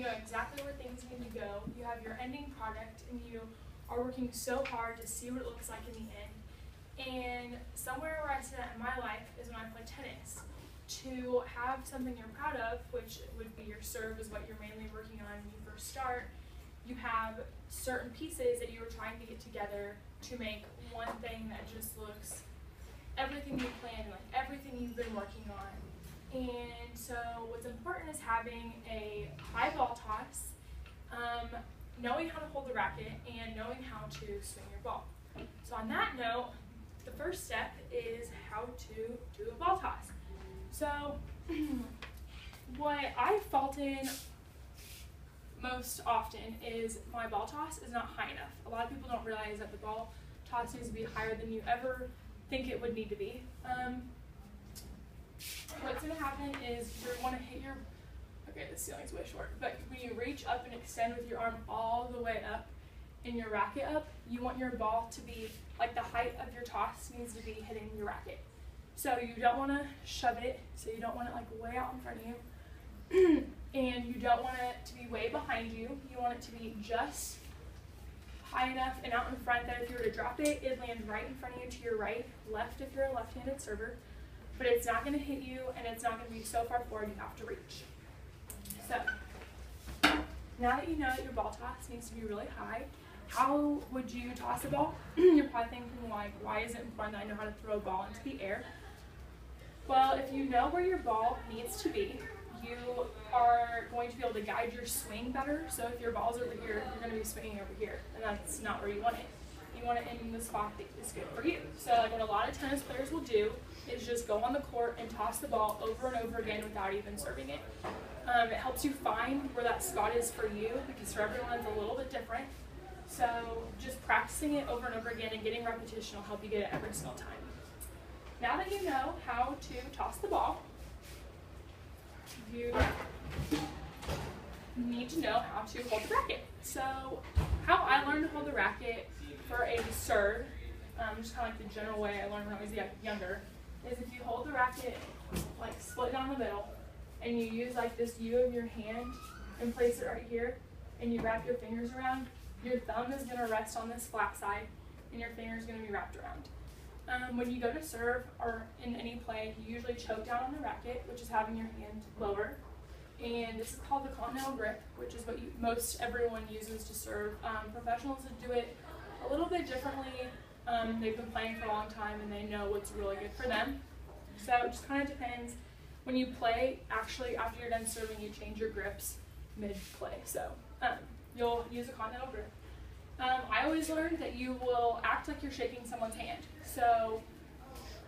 you know exactly where things need to go, you have your ending product, and you are working so hard to see what it looks like in the end. And somewhere where I sit at in my life is when I play tennis. To have something you're proud of, which would be your serve is what you're mainly working on when you first start, you have certain pieces that you were trying to get together to make one thing that just looks everything you planned, like everything you've been working on. And so what's important is having a high ball toss, knowing how to hold the racket, and knowing how to swing your ball. So on that note, the first step is how to do a ball toss. So what I fault in most often is my ball toss is not high enough. A lot of people don't realize that the ball toss needs to be higher than you ever think it would need to be. What's going to happen is you're going to want to hit your, okay, the ceiling's way short, but when you reach up and extend with your arm all the way up and your racket up, you want your ball to be, like the height of your toss needs to be hitting your racket. So you don't want to shove it, so you don't want it like way out in front of you, and you don't want it to be way behind you. You want it to be just high enough and out in front that if you were to drop it, it'd land right in front of you to your right, left if you're a left-handed server, but it's not going to hit you and it's not going to be so far forward you have to reach. So now that you know that your ball toss needs to be really high, how would you toss a ball? You're probably thinking, like, why is it important that I know how to throw a ball into the air? Well, if you know where your ball needs to be, you are going to be able to guide your swing better. So if your ball's over here, you're going to be swinging over here, and that's not where you want it. You want it in the spot that is good for you. So like what a lot of tennis players will do is just go on the court and toss the ball over and over again without even serving it. It helps you find where that spot is for you, because for everyone it's a little bit different. So just practicing it over and over again and getting repetition will help you get it every single time. Now that you know how to toss the ball, you need to know how to hold the racket. So how I learned to hold the racket for a serve, just kind of like the general way I learned when I was younger, is if you hold the racket like split down the middle and you use like this U of your hand and place it right here and you wrap your fingers around, your thumb is going to rest on this flat side and your finger is going to be wrapped around. When you go to serve or in any play, you usually choke down on the racket, which is having your hand lower. And this is called the continental grip, which is what most everyone uses to serve. Professionals do it a little bit differently. They've been playing for a long time and they know what's really good for them. So it just kind of depends. When you play, actually after you're done serving, you change your grips mid-play. So you'll use a continental grip. I always learned that you will act like you're shaking someone's hand. So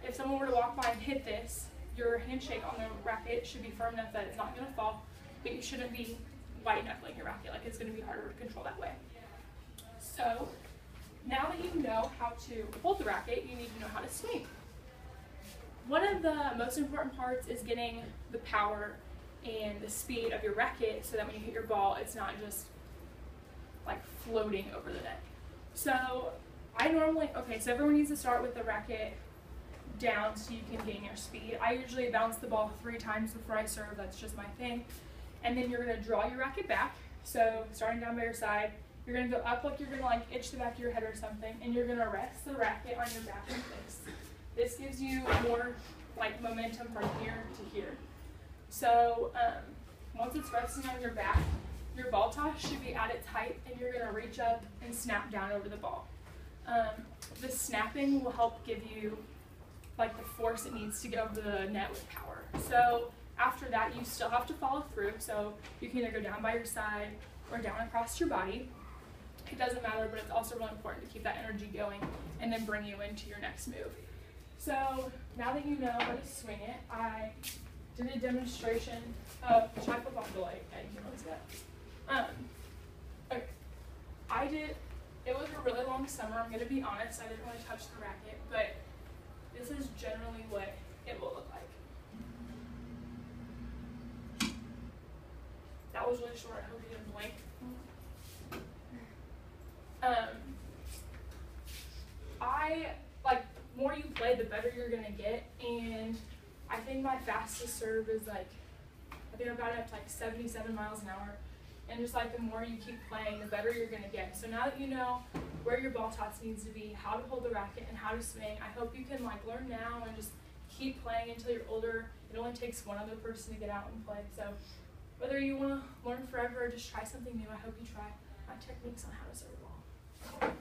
if someone were to walk by and hit this, your handshake on the racket should be firm enough that it's not going to fall, but you shouldn't be white knuckling your racket, like it's going to be harder to control that way. So now that you know how to hold the racket, you need to know how to swing. One of the most important parts is getting the power and the speed of your racket so that when you hit your ball, it's not just like floating over the net. So I normally, so everyone needs to start with the racket down so you can gain your speed. I usually bounce the ball 3 times before I serve, that's just my thing. And then you're gonna draw your racket back. So starting down by your side, you're gonna go up like you're gonna like itch the back of your head or something, and you're gonna rest the racket on your back and face. This gives you more like momentum from here to here. So once it's resting on your back, your ball toss should be at its height and you're gonna reach up and snap down over the ball. The snapping will help give you like the force it needs to get over the net with power. So after that, you still have to follow through. So you can either go down by your side or down across your body. It doesn't matter, but it's also really important to keep that energy going and then bring you into your next move. So now that you know how to swing it, I did a demonstration of, should I flip off the light? Yeah, you can always get. Okay, it was a really long summer, I'm gonna be honest, I didn't really touch the racket, but this is generally what it will look like. That was really short, I hope you didn't blink. More you play, the better you're gonna get, and I think my fastest serve is like, I think I've got it up to like 77 miles an hour, And just like the more you keep playing, the better you're gonna get. So now that you know where your ball toss needs to be, how to hold the racket, and how to swing, I hope you can like learn now and just keep playing until you're older. It only takes one other person to get out and play. So whether you want to learn forever or just try something new, I hope you try my techniques on how to serve a ball.